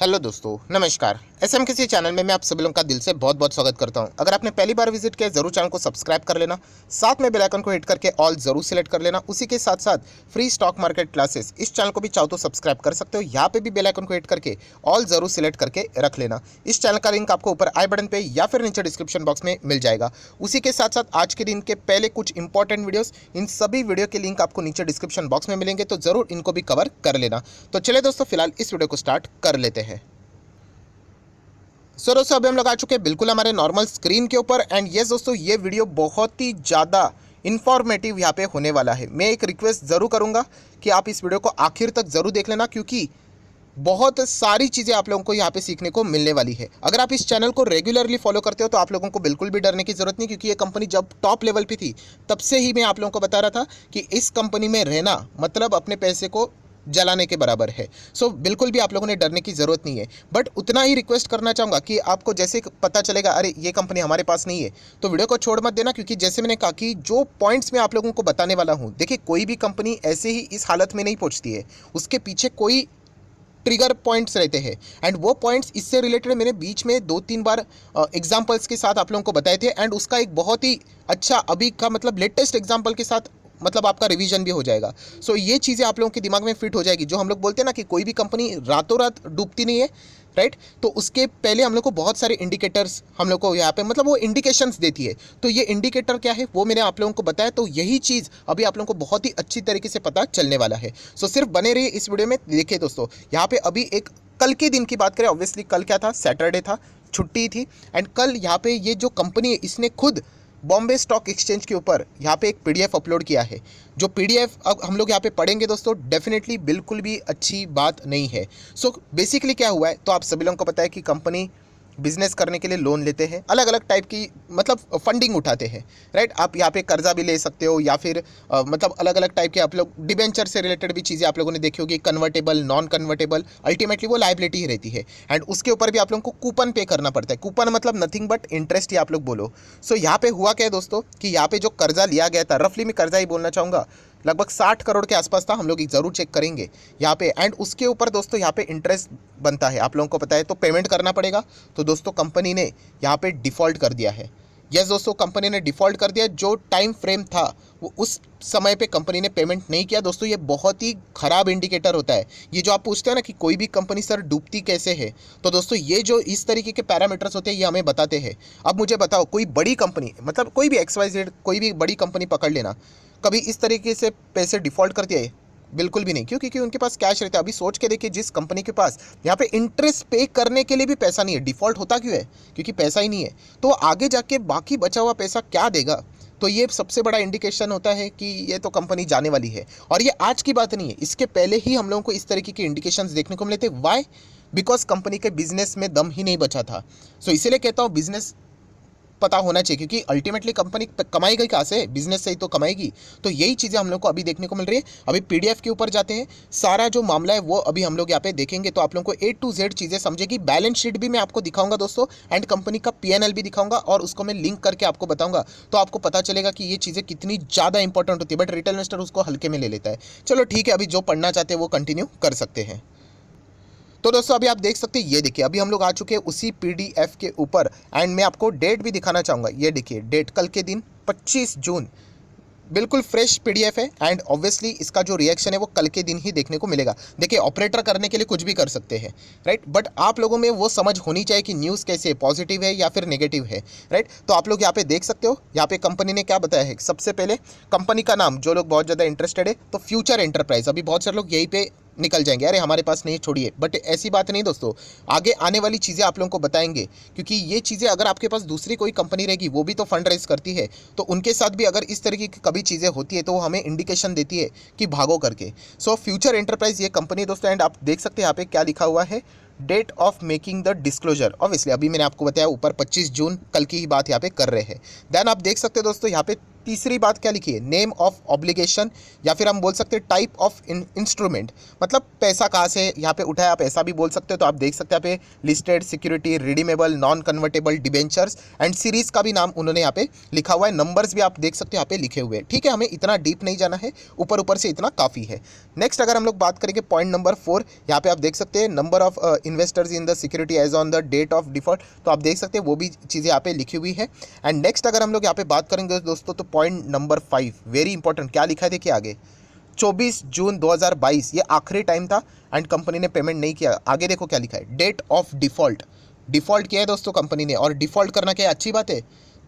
Hello दोस्तों, नमस्कार। SM किसी चैनल में मैं आप सभी लोगों का दिल से बहुत बहुत स्वागत करता हूं। अगर आपने पहली बार विजिट किया जरूर चैनल को सब्सक्राइब कर लेना, साथ में बेल आइकन को हिट करके ऑल जरूर सिलेक्ट कर लेना। उसी के साथ साथ फ्री स्टॉक मार्केट क्लासेस इस चैनल को भी चाहो तो सब्सक्राइब कर सकते हो। यहाँ पे भी बेल आइकन को हिट करके ऑल जरूर सिलेक्ट करके रख लेना। इस चैनल का लिंक आपको ऊपर आई बटन पे या फिर नीचे डिस्क्रिप्शन बॉक्स में मिल जाएगा। उसी के साथ साथ आज के दिन के पहले कुछ इंपॉर्टेंट वीडियोस, इन सभी वीडियो के लिंक आपको नीचे डिस्क्रिप्शन बॉक्स में मिलेंगे, तो जरूर इनको भी कवर कर लेना। तो चलिए दोस्तों, फिलहाल इस वीडियो को स्टार्ट कर लेते हैं। सो दोस्तों, अभी हम लोग आ चुके हैं बिल्कुल हमारे नॉर्मल स्क्रीन के ऊपर। एंड यस दोस्तों, ये वीडियो बहुत ही ज़्यादा इन्फॉर्मेटिव यहाँ पे होने वाला है। मैं एक रिक्वेस्ट ज़रूर करूँगा कि आप इस वीडियो को आखिर तक ज़रूर देख लेना, क्योंकि बहुत सारी चीज़ें आप लोगों को यहाँ पे सीखने को मिलने वाली है। अगर आप इस चैनल को रेगुलरली फॉलो करते हो तो आप लोगों को बिल्कुल भी डरने की ज़रूरत नहीं, क्योंकि ये कंपनी जब टॉप लेवल पे थी तब से ही मैं आप लोगों को बता रहा था कि इस कंपनी में रहना मतलब अपने पैसे को जलाने के बराबर है। सो बिल्कुल भी आप लोगों ने डरने की ज़रूरत नहीं है। बट उतना ही रिक्वेस्ट करना चाहूँगा कि आपको जैसे पता चलेगा अरे ये कंपनी हमारे पास नहीं है, तो वीडियो को छोड़ मत देना, क्योंकि जैसे मैंने कहा कि जो पॉइंट्स मैं आप लोगों को बताने वाला हूँ, देखिए कोई भी कंपनी ऐसे ही इस हालत में नहीं पहुँचती है, उसके पीछे कोई ट्रिगर पॉइंट्स रहते हैं। एंड वो पॉइंट्स इससे रिलेटेड मैंने बीच में 2-3 बार एग्जांपल्स के साथ आप लोगों को बताए थे। एंड उसका एक बहुत ही अच्छा अभी का मतलब लेटेस्ट एग्जांपल के साथ मतलब आपका रिवीजन भी हो जाएगा। सो ये चीज़ें आप लोगों के दिमाग में फिट हो जाएगी। जो हम लोग बोलते हैं ना कि कोई भी कंपनी रातों रात डूबती नहीं है, राइट? तो उसके पहले हम लोग को बहुत सारे इंडिकेटर्स हम लोग को यहाँ पे मतलब वो इंडिकेशंस देती है। तो ये इंडिकेटर क्या है वो मैंने आप लोगों को बताया, तो यही चीज़ अभी आप लोगों को बहुत ही अच्छी तरीके से पता चलने वाला है। सो सिर्फ बने रहिए इस वीडियो में। देखिए दोस्तों, यहाँ पे अभी एक कल के दिन की बात करें, ऑब्वियसली कल क्या था, सैटरडे था, छुट्टी थी। एंड कल यहाँ पे ये जो कंपनी है इसने खुद बॉम्बे स्टॉक एक्सचेंज के ऊपर यहाँ पे एक पीडीएफ अपलोड किया है। जो पीडीएफ अब हम लोग यहाँ पे पढ़ेंगे दोस्तों, डेफिनेटली बिल्कुल भी अच्छी बात नहीं है। सो बेसिकली क्या हुआ है, तो आप सभी लोगों को पता है कि कंपनी बिजनेस करने के लिए लोन लेते हैं, अलग अलग टाइप की मतलब फंडिंग उठाते हैं, राइट? आप यहाँ पे कर्जा भी ले सकते हो, या फिर मतलब अलग अलग टाइप के आप लोग डिबेंचर से रिलेटेड भी चीज़ें आप लोगों ने देखी होगी, कन्वर्टेबल, नॉन कन्वर्टेबल, अल्टीमेटली वो लाइबिलिटी ही रहती है। एंड उसके ऊपर भी आप लोगों को कूपन पे करना पड़ता है। कूपन मतलब नथिंग बट इंटरेस्ट ही आप लोग बोलो। सो यहाँ पे हुआ क्या है दोस्तों कि यहाँ पे जो कर्जा लिया गया था, रफली मैं कर्जा ही बोलना चाहूँगा, लगभग 60 करोड़ के आसपास था। हम लोग ज़रूर चेक करेंगे यहाँ पे। एंड उसके ऊपर दोस्तों यहाँ पे इंटरेस्ट बनता है, आप लोगों को पता है, तो पेमेंट करना पड़ेगा। तो दोस्तों कंपनी ने यहाँ पे डिफ़ॉल्ट कर दिया है। यस दोस्तों, कंपनी ने डिफ़ॉल्ट कर दिया। जो टाइम फ्रेम था वो उस समय पे कंपनी ने पेमेंट नहीं किया। दोस्तों ये बहुत ही ख़राब इंडिकेटर होता है। ये जो आप पूछते हैं ना कि कोई भी कंपनी सर डूबती कैसे है, तो दोस्तों ये जो इस तरीके के पैरामीटर्स होते हैं ये हमें बताते हैं। अब मुझे बताओ, कोई बड़ी कंपनी मतलब कोई भी XYZ कोई भी बड़ी कंपनी पकड़ लेना, कभी इस तरीके से पैसे डिफ़ॉल्ट कर दिए? बिल्कुल भी नहीं। क्यों? क्योंकि उनके पास कैश रहता है। अभी सोच के देखिए, जिस कंपनी के पास यहाँ पे इंटरेस्ट पे करने के लिए भी पैसा नहीं है, डिफ़ॉल्ट होता क्यों है? क्योंकि पैसा ही नहीं है। तो आगे जाके बाकी बचा हुआ पैसा क्या देगा? तो ये सबसे बड़ा इंडिकेशन होता है कि ये तो कंपनी जाने वाली है। और ये आज की बात नहीं है, इसके पहले ही हम लोगों को इस तरीके के इंडिकेशंस देखने को मिले थे। वाई? बिकॉज कंपनी के बिजनेस में दम ही नहीं बचा था। सो इसीलिए कहता हूँ बिजनेस पता होना चाहिए, क्योंकि अल्टीमेटली कंपनी कमाएगी कहाँ से? बिजनेस से ही तो कमाएगी। तो यही चीज़ें हम लोग को अभी देखने को मिल रही है। अभी पीडीएफ के ऊपर जाते हैं, सारा जो मामला है वो अभी हम लोग यहाँ पे देखेंगे, तो आप लोगों को A to Z चीज़ें समझेगी। बैलेंस शीट भी मैं आपको दिखाऊंगा दोस्तों, एंड कंपनी का PNL भी दिखाऊंगा, और उसको मैं लिंक करके आपको बताऊंगा। तो आपको पता चलेगा कि ये चीज़ें कितनी ज़्यादा इंपॉर्टेंट होती है। बट रिटेल इन्वेस्टर उसको हल्के में ले लेता है। चलो ठीक है, अभी जो पढ़ना चाहते हैं वो कंटिन्यू कर सकते हैं। तो दोस्तों अभी आप देख सकते हैं, ये देखिए अभी हम लोग आ चुके हैं उसी पीडीएफ के ऊपर। एंड मैं आपको डेट भी दिखाना चाहूँगा। ये देखिए डेट कल के दिन 25 जून, बिल्कुल फ्रेश पीडीएफ है। एंड ऑब्वियसली इसका जो रिएक्शन है वो कल के दिन ही देखने को मिलेगा। देखिए ऑपरेटर करने के लिए कुछ भी कर सकते हैं, राइट? बट आप लोगों में वो समझ होनी चाहिए कि न्यूज़ कैसे है, पॉजिटिव है या फिर नेगेटिव है, राइट? तो आप लोग यहाँ पे देख सकते हो, यहाँ पे कंपनी ने क्या बताया है। सबसे पहले कंपनी का नाम, जो लोग बहुत ज़्यादा इंटरेस्टेड है, तो फ्यूचर एंटरप्राइज। अभी बहुत सारे लोग यहीं पे निकल जाएंगे, अरे हमारे पास नहीं, छोड़िए। बट ऐसी बात नहीं दोस्तों, आगे आने वाली चीज़ें आप लोगों को बताएंगे, क्योंकि ये चीज़ें अगर आपके पास दूसरी कोई कंपनी रहेगी, वो भी तो फंड रेज करती है, तो उनके साथ भी अगर इस तरीके की कभी चीज़ें होती है तो वो हमें इंडिकेशन देती है कि भागो करके। सो फ्यूचर एंटरप्राइज ये कंपनी दोस्तों। एंड आप देख सकते हैं यहाँ पे क्या लिखा हुआ है, date of making the disclosure. Obviously अभी मैंने आपको बताया ऊपर 25 जून, कल की ही बात यहाँ पे कर रहे हैं। देन आप देख सकते हैं दोस्तों यहाँ पे तीसरी बात क्या लिखी है, नेम ऑफ ऑब्लिगेशन, या फिर हम बोल सकते हैं टाइप ऑफ इंस्ट्रूमेंट, मतलब पैसा कहाँ से यहाँ पे उठाया, आप ऐसा भी बोल सकते हो। तो आप देख सकते हैं यहाँ पे listed security, redeemable, non convertible debentures and series का भी नाम उन्होंने यहाँ पे लिखा हुआ है, नंबर्स भी आप देख सकते हो यहाँ पे लिखे हुए हैं। ठीक है, हमें इतना डीप नहीं जाना है, ऊपर ऊपर से इतना काफ़ी है। नेक्स्ट अगर हम लोग बात करेंगे पॉइंट नंबर 4, यहाँ पे आप देख सकते हैं number of investors in the security as on the date of default, तो आप देख सकते हैं वो भी चीज़ें यहाँ पे लिखी हुई है। एंड नेक्स्ट अगर हम लोग यहाँ पे बात करेंगे दोस्तों, तो पॉइंट नंबर 5 वेरी इंपॉर्टेंट, क्या लिखा है देखिए आगे, 24 जून 2022 ये आखिरी टाइम था एंड कंपनी ने पेमेंट नहीं किया। आगे देखो क्या लिखा है, डेट ऑफ डिफ़ॉल्ट, डिफ़ॉल्ट किया है दोस्तों कंपनी ने, और डिफ़ॉल्ट करना क्या अच्छी बात है,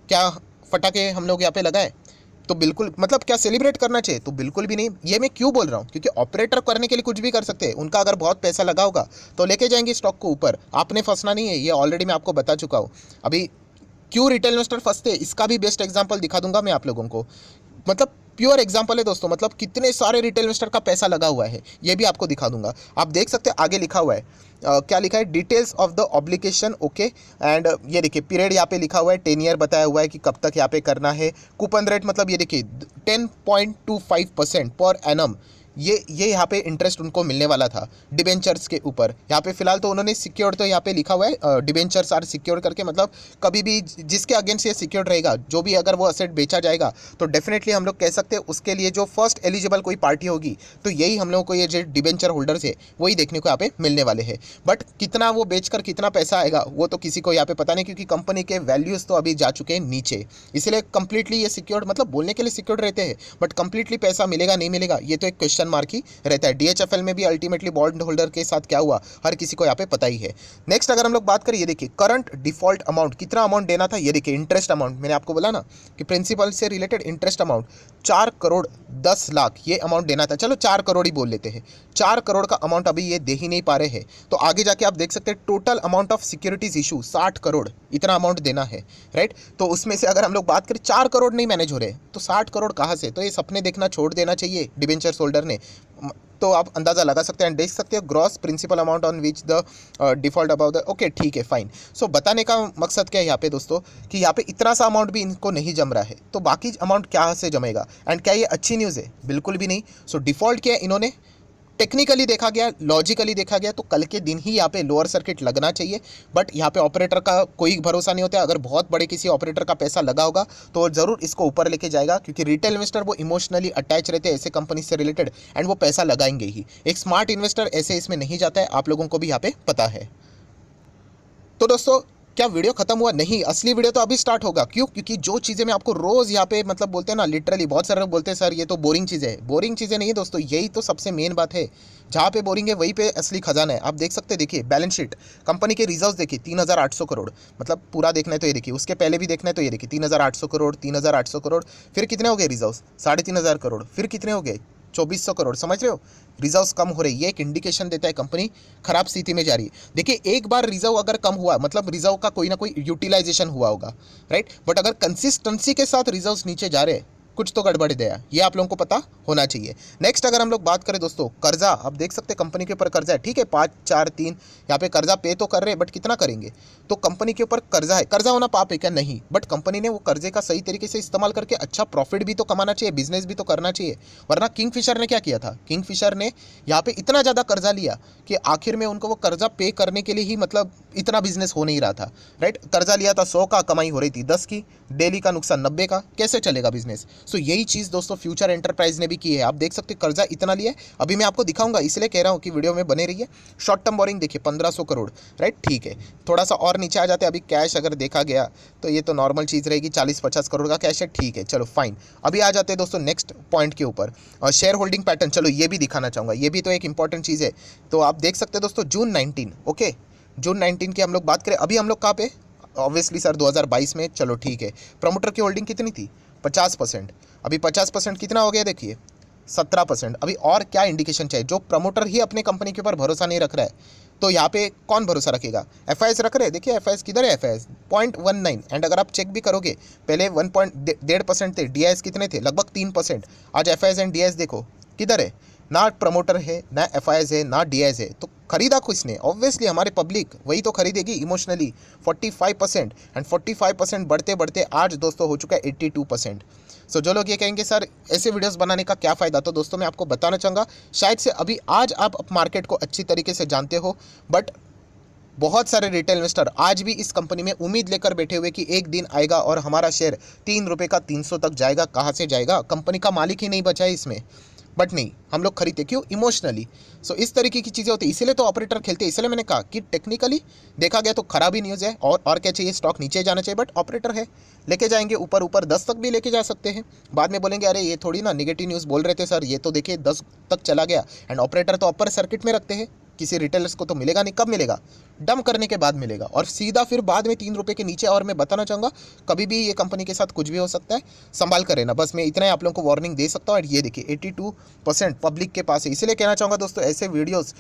क्या फटाके हम लोग यहाँ पे लगाए तो बिल्कुल, मतलब क्या सेलिब्रेट करना चाहिए, तो बिल्कुल भी नहीं। ये मैं क्यों बोल रहा हूँ, क्योंकि ऑपरेटर करने के लिए कुछ भी कर सकते हैं, उनका अगर बहुत पैसा लगा होगा तो लेके जाएंगे स्टॉक को ऊपर, आपने फंसना नहीं है, ये ऑलरेडी मैं आपको बता चुका हूँ। अभी क्यों रिटेल इन्वेस्टर फंसते हैं इसका भी बेस्ट एग्जांपल दिखा दूंगा मैं आप लोगों को, मतलब प्योर एग्जांपल है दोस्तों, मतलब कितने सारे रिटेल इन्वेस्टर का पैसा लगा हुआ है ये भी आपको दिखा दूंगा। आप देख सकते हैं आगे लिखा हुआ है क्या लिखा है, details of the obligation, okay. And ये देखिए पीरियड यहाँ पे लिखा हुआ है, 10 ईयर बताया हुआ है कि कब तक यहाँ पे करना है। कूपन रेट मतलब ये देखिए 10.25% पर एनम, ये यहाँ पे इंटरेस्ट उनको मिलने वाला था डिबेंचर्स के ऊपर। यहाँ पे फिलहाल तो उन्होंने सिक्योर्ड, तो यहाँ पे लिखा हुआ है डिबेंचर्स आर सिक्योर्ड करके, मतलब कभी भी जिसके अगेंस्ट ये सिक्योर्ड रहेगा, जो भी अगर वो असेट बेचा जाएगा तो डेफिनेटली हम लोग कह सकते हैं उसके लिए जो फर्स्ट एलिजिबल कोई पार्टी होगी तो यही हम लोगों को ये जो डिबेंचर होल्डर्स है वही देखने को यहाँ पे मिलने वाले हैं। बट कितना वो बेचकर कितना पैसा आएगा वो तो किसी को यहाँ पे पता नहीं, क्योंकि कंपनी के वैल्यूज़ तो अभी जा चुके हैं नीचे, इसलिए कंप्लीटली ये सिक्योर्ड, मतलब बोलने के लिए सिक्योर्ड रहते हैं बट कंप्लीटली पैसा मिलेगा नहीं मिलेगा ये तो एक क्वेश्चन मार्क ही रहता है। डीएचएफएल में भी अल्टीमेटली बॉन्ड होल्डर के साथ क्या हुआ हर किसी को यहाँ पे पता ही है। नेक्स्ट अगर हम लोग बात करें, ये देखिए करंट डिफॉल्ट अमाउंट, कितना अमाउंट देना था, ये देखिए इंटरेस्ट अमाउंट, मैंने आपको बोला ना कि प्रिंसिपल से related interest amount 4 crore 10 lakh ये अमाउंट देना था, चलो 4 करोड़ ही बोल लेते हैं। 4 करोड़ का अमाउंट अभी ये दे ही नहीं पा रहे हैं, तो आगे जाके आप देख सकते हैं total amount of securities issue 60 crore इतना अमाउंट देना है, राइट। तो उसमें से अगर हम लोग बात करें 4 करोड़ नहीं मैनेज हो रहे तो 60 करोड़ कहाँ से, तो ये सपने देखना छोड़ देना चाहिए डिबेंचर्स होल्डर ने। तो आप अंदाज़ा लगा सकते हैं, देख सकते हो gross principal amount on which the default about the, okay ठीक है फाइन। सो बताने का मकसद क्या है यहाँ पे दोस्तों, कि यहाँ पे इतना सा अमाउंट भी इनको नहीं जम रहा है, तो बाकी अमाउंट क्या से जमेगा, एंड क्या ये अच्छी न्यूज़ है, बिल्कुल भी नहीं। सो डिफ़ॉल्ट किया इन्होंने, टेक्निकली देखा गया, लॉजिकली देखा गया तो कल के दिन ही यहाँ पे लोअर सर्किट लगना चाहिए, बट यहाँ पे ऑपरेटर का कोई भरोसा नहीं होता है। अगर बहुत बड़े किसी ऑपरेटर का पैसा लगा होगा तो ज़रूर इसको ऊपर लेके जाएगा, क्योंकि रिटेल इन्वेस्टर वो इमोशनली अटैच रहते हैं ऐसे कंपनी से रिलेटेड एंड वो पैसा लगाएंगे ही। एक स्मार्ट इन्वेस्टर ऐसे इसमें नहीं जाता है, आप लोगों को भी यहाँ पे पता है। तो दोस्तों क्या वीडियो खत्म हुआ, नहीं, असली वीडियो तो अभी स्टार्ट होगा। क्यों, क्योंकि जो चीज़ें मैं आपको रोज़ यहाँ पे मतलब बोलते हैं ना, लिटरली बहुत सारे लोग बोलते हैं सर ये तो बोरिंग चीज़ें है, बोरिंग चीज़ें नहीं है दोस्तों, यही तो सबसे मेन बात है। जहाँ पे बोरिंग है वहीं पे असली खजाना है। आप देख सकते हैं, देखिए बैलेंस शीट, कंपनी के रिजर्व्स देखिए 3800 करोड़, मतलब पूरा देखना है तो ये देखिए, उसके पहले भी देखना है तो ये देखिए 3800 करोड़, 3800 करोड़, फिर कितने हो गए रिजर्व्स 3500 करोड़, फिर कितने हो गए 2400 करोड़, समझ रहे हो, रिजर्व्स कम हो रही है, ये एक इंडिकेशन देता है कंपनी खराब स्थिति में जा रही है। देखिए एक बार रिजर्व अगर कम हुआ मतलब रिजर्व का कोई ना कोई यूटिलाइजेशन हुआ होगा, राइट, बट अगर कंसिस्टेंसी के साथ रिजर्व्स नीचे जा रहे हैं कुछ तो गड़बड़ गया, ये आप लोगों को पता होना चाहिए। नेक्स्ट अगर हम लोग बात करें दोस्तों, कर्जा, आप देख सकते हैं कंपनी के ऊपर कर्जा है, ठीक है 5 4 3 यहाँ पे कर्जा पे तो कर रहे हैं बट कितना करेंगे, तो कंपनी के ऊपर कर्जा है। कर्जा होना पाप है क्या, नहीं, बट कंपनी ने वो कर्जे का सही तरीके से इस्तेमाल करके अच्छा प्रॉफिट भी तो कमाना चाहिए, बिजनेस भी तो करना चाहिए। वरना किंगफिशर ने क्या किया था, किंगफिशर ने यहाँ पे इतना ज़्यादा कर्जा लिया कि आखिर में उनको वो कर्जा पे करने के लिए ही मतलब इतना बिजनेस हो नहीं रहा था, राइट। कर्जा लिया था 100 का, कमाई हो रही थी 10 की, डेली का नुकसान 90 का, कैसे चलेगा बिजनेस। सो यही चीज़ दोस्तों फ्यूचर एंटरप्राइज ने भी की है। आप देख सकते हैं कर्जा इतना लिया है, अभी मैं आपको दिखाऊंगा इसलिए कह रहा हूँ कि वीडियो में बने रहिए। शॉर्ट टर्म बोरिंग देखिए 1500 करोड़, राइट, ठीक है, थोड़ा सा और नीचे आ जाते हैं। अभी कैश अगर देखा गया तो ये तो नॉर्मल चीज़ रहेगी, 40-50 करोड़ का कैश है, ठीक है, चलो फाइन। अभी आ जाते हैं दोस्तों नेक्स्ट पॉइंट के ऊपर, शेयर होल्डिंग पैटर्न, चलो ये भी दिखाना चाहूँगा, ये भी तो एक इंपॉर्टेंट चीज़ है। तो आप देख सकते हैं दोस्तों जून 19, ओके, जून 19 की हम लोग बात करें, अभी हम लोग कहाँ पे, ऑब्वियसली सर 2022 में, चलो ठीक है। प्रमोटर की होल्डिंग कितनी थी 50%, अभी 50% कितना हो गया देखिए 17%। अभी और क्या इंडिकेशन चाहिए, जो प्रमोटर ही अपने कंपनी के ऊपर भरोसा नहीं रख रहा है तो यहाँ पे कौन भरोसा रखेगा, एफआईएस रख रहे हैं, देखिए एफआईएस किधर है, एफआईएस 0.19, एंड अगर आप चेक भी करोगे पहले 1.1.5% थे, डीआईएस कितने थे लगभग 3%, आज एफआईएस एंड डीआईएस देखो किधर है, ना प्रमोटर है ना एफआईएस है ना डीआईएस है, तो खरीदा किसने, ऑब्वियसली हमारे पब्लिक वही तो खरीदेगी इमोशनली 45%, एंड 45% बढ़ते बढ़ते आज दोस्तों हो चुका है 82%। सो जो लोग ये कहेंगे सर ऐसे वीडियोस बनाने का क्या फ़ायदा, तो दोस्तों मैं आपको बताना चाहूँगा, शायद से अभी आज आप मार्केट को अच्छी तरीके से जानते हो, बट बहुत सारे रिटेल इन्वेस्टर आज भी इस कंपनी में उम्मीद लेकर बैठे हुए कि एक दिन आएगा और हमारा शेयर 3 रुपये का 300 तक जाएगा। कहाँ से जाएगा, कंपनी का मालिक ही नहीं बचा है इसमें। बट नहीं, हम लोग खरीदते क्यों, इमोशनली। सो इस तरीके की चीज़ें होती है, इसीलिए तो ऑपरेटर खेलते हैं। इसलिए मैंने कहा कि टेक्निकली देखा गया तो खराब ही न्यूज़ है, और क्या चाहिए, स्टॉक नीचे जाना चाहिए, बट ऑपरेटर है, लेके जाएंगे ऊपर ऊपर 10 तक भी लेके जा सकते हैं। बाद में बोलेंगे अरे ये थोड़ी ना नेगेटिव न्यूज़ बोल रहे थे सर, ये तो देखिए 10 तक चला गया। एंड ऑपरेटर तो अपर सर्किट में रखते हैं, किसी रिटेलर्स को तो मिलेगा नहीं। कब मिलेगा, डम करने के बाद मिलेगा, और सीधा फिर बाद में 3 रुपये के नीचे। और मैं बताना चाहूँगा कभी भी ये कंपनी के साथ कुछ भी हो सकता है, संभाल कर रहना, बस मैं इतना ही आप लोगों को वार्निंग दे सकता हूँ। और ये देखिए 82% पब्लिक के पास है। इसलिए कहना चाहूँगा दोस्तों, ऐसे वीडियोस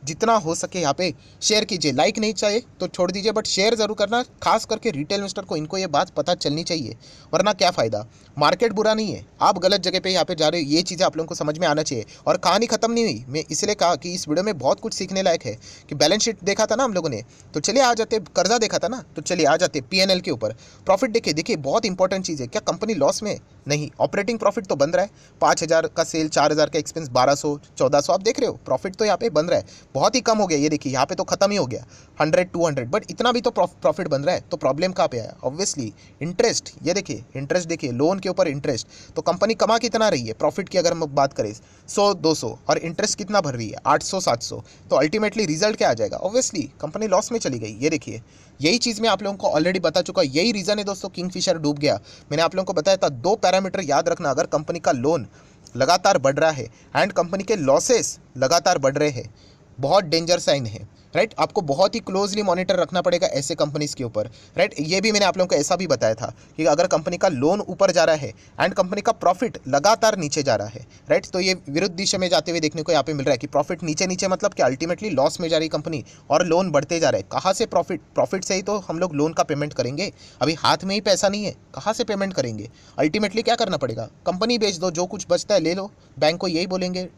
जितना हो सके यहाँ पे शेयर कीजिए। लाइक नहीं चाहिए तो छोड़ दीजिए, बट शेयर जरूर करना, खास करके रिटेल इन्वेस्टर को, इनको ये बात पता चलनी चाहिए, वरना क्या फ़ायदा। मार्केट बुरा नहीं है, आप गलत जगह पे यहाँ पे जा रहे हो, ये चीज़ें आप लोगों को समझ में आना चाहिए। और कहानी खत्म नहीं हुई, मैं इसलिए कहा कि इस वीडियो में बहुत कुछ सीखने लायक है। कि बैलेंस शीट देखा था ना हम लोगों ने, तो चलिए आ जाते, कर्जा देखा था ना, तो चलिए आ जाते पीएनएल के ऊपर। प्रॉफिट देखिए, देखिए बहुत इंपॉर्टेंट चीज़ है, क्या कंपनी लॉस में नहीं, ऑपरेटिंग प्रॉफिट तो बन रहा है। 5,000 का सेल, 4,000 का एक्सपेंस, 1,200 1,400 आप देख रहे हो, प्रॉफिट तो यहाँ पे बन रहा है। बहुत ही कम हो गया, ये देखिए यहाँ पे तो खत्म ही हो गया 100-200, बट इतना भी तो प्रॉफिट बन रहा है। तो प्रॉब्लम कहाँ पे आया, ऑब्वियसली इंटरेस्ट। ये देखिए इंटरेस्ट, देखिए लोन के ऊपर इंटरेस्ट। तो कंपनी कमा कितना रही है, प्रॉफिट की अगर हम बात करें 100-200, और इंटरेस्ट कितना भर रही है 800-700, तो अल्टीमेटली रिजल्ट क्या आ जाएगा, ऑब्वियसली कंपनी लॉस में चली गई। ये देखिए यही चीज़ मैं आप लोगों को ऑलरेडी बता चुका, यही रीज़न है दोस्तों किंगफिशर डूब गया। मैंने आप लोगों को बताया था 2 पैरामीटर याद रखना, अगर कंपनी का लोन लगातार बढ़ रहा है एंड कंपनी के लॉसेस लगातार बढ़ रहे हैं, बहुत डेंजर साइन है, राइट। आपको बहुत ही क्लोजली मॉनिटर रखना पड़ेगा ऐसे कंपनीज के ऊपर, राइट। ये भी मैंने आप लोगों को ऐसा भी बताया था कि अगर कंपनी का लोन ऊपर जा रहा है एंड कंपनी का प्रॉफिट लगातार नीचे जा रहा है, राइट, तो ये विरुद्ध दिशा में जाते हुए देखने को यहाँ पे मिल रहा है कि प्रॉफिट नीचे नीचे, मतलब कि अल्टीमेटली लॉस में जा रही कंपनी और लोन बढ़ते जा रहे हैं। कहाँ से प्रॉफिट से ही तो हम लोग लोन का पेमेंट करेंगे। अभी हाथ में ही पैसा नहीं है, कहाँ से पेमेंट करेंगे। अल्टीमेटली क्या करना पड़ेगा, कंपनी बेच दो, जो कुछ बचता है ले लो। बैंक को यही बोलेंगे,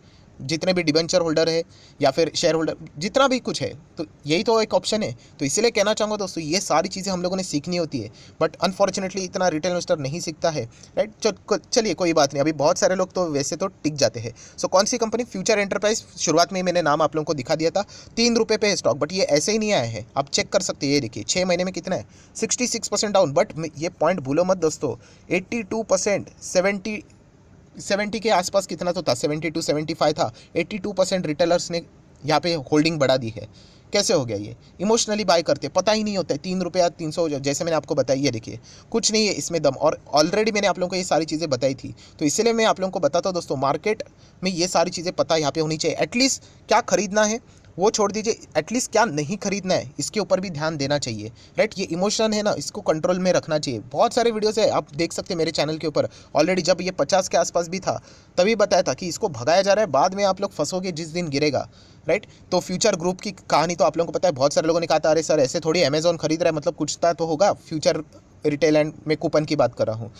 जितने भी डिबेंचर होल्डर है या फिर शेयर होल्डर, जितना भी कुछ है, तो यही तो एक ऑप्शन है। तो इसलिए कहना चाहूँगा दोस्तों, ये सारी चीज़ें हम लोगों ने सीखनी होती है, बट अनफॉर्चुनेटली इतना रिटेल इन्वेस्टर नहीं सीखता है, राइट। चलिए कोई बात नहीं, अभी बहुत सारे लोग तो वैसे तो टिक जाते हैं। सो कौन सी कंपनी, फ्यूचर एंटरप्राइज, शुरुआत में मैंने नाम आप लोगों को दिखा दिया था, 3 रुपये पे है स्टॉक, बट ये ऐसे ही नहीं आया है, आप चेक कर सकते हैं। ये देखिए 6 महीने में कितना है, 66% डाउन। बट ये पॉइंट भूलो मत दोस्तों, 82%, 70 के आसपास कितना तो था, 72-75 था। 82% रिटेलर्स ने यहाँ पे होल्डिंग बढ़ा दी है। कैसे हो गया ये, इमोशनली बाय करते, पता ही नहीं होता है 3 रुपये या 300, जैसे मैंने आपको बताई। ये देखिए कुछ नहीं है इसमें दम, और ऑलरेडी मैंने आप लोगों को ये सारी चीज़ें बताई थी। तो इसलिए मैं आप लोगों को बताता हूँ दोस्तों, मार्केट में ये सारी चीज़ें पता यहाँ पे होनी चाहिए। एटलीस्ट क्या खरीदना है वो छोड़ दीजिए, एटलीस्ट क्या नहीं खरीदना है इसके ऊपर भी ध्यान देना चाहिए, राइट। ये इमोशन है ना, इसको कंट्रोल में रखना चाहिए। बहुत सारे वीडियोस है, आप देख सकते हैं मेरे चैनल के ऊपर ऑलरेडी। जब ये 50 के आसपास भी था तभी बताया था कि इसको भगाया जा रहा है, बाद में आप लोग फंसोगे जिस दिन गिरेगा, राइट। तो फ्यूचर ग्रुप की कहानी तो आप लोगों को पता है। बहुत सारे लोगों ने कहा था अरे सर ऐसे थोड़ी अमेजोन खरीद रहा है, मतलब कुछ तो होगा। फ्यूचर रिटेल एंड में कूपन की बात कर रहा हूँ।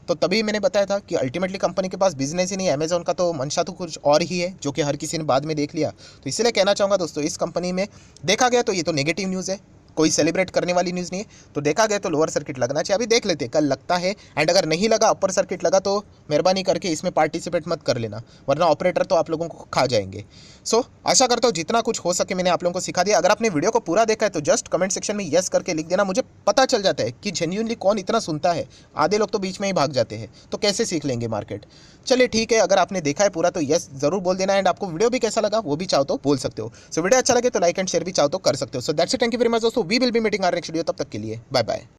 तो तभी मैंने बताया था कि अल्टीमेटली कंपनी के पास बिजनेस ही नहीं है, अमेजोन का तो मंशा तो कुछ और ही है, जो कि हर किसी ने बाद में देख लिया। तो इसलिए कहना चाहूँगा दोस्तों, इस कंपनी में देखा गया तो ये तो नेगेटिव न्यूज़ है, कोई सेलिब्रेट करने वाली न्यूज़ नहीं है। तो देखा गया तो लोअर सर्किट लगना चाहिए, अभी देख लेते कल लगता है। एंड अगर नहीं लगा, अपर सर्किट लगा, तो मेहरबानी करके इसमें पार्टिसिपेट मत कर लेना, वरना ऑपरेटर तो आप लोगों को खा जाएंगे। सो आशा करता हूँ जितना कुछ हो सके मैंने आप लोगों को सिखा दिया। अगर आपने वीडियो को पूरा देखा है तो जस्ट कमेंट सेक्शन में यस करके लिख देना, मुझे पता चल जाता है कि जेन्युइनली कौन इतना सुनता है। आधे लोग तो बीच में ही भाग जाते हैं, तो कैसे सीख लेंगे मार्केट। चलिए ठीक है, अगर आपने देखा है पूरा तो यस जरूर बोल देना। एंड आपको वीडियो भी कैसा लगा वो भी चाहो तो बोल सकते हो। सो वीडियो अच्छा लगे तो लाइक एंड शेयर भी चाहो तो कर सकते हो। So that's it, thank you very much दोस्तों, we will be meeting our next video. तब तक के लिए बाय बाय।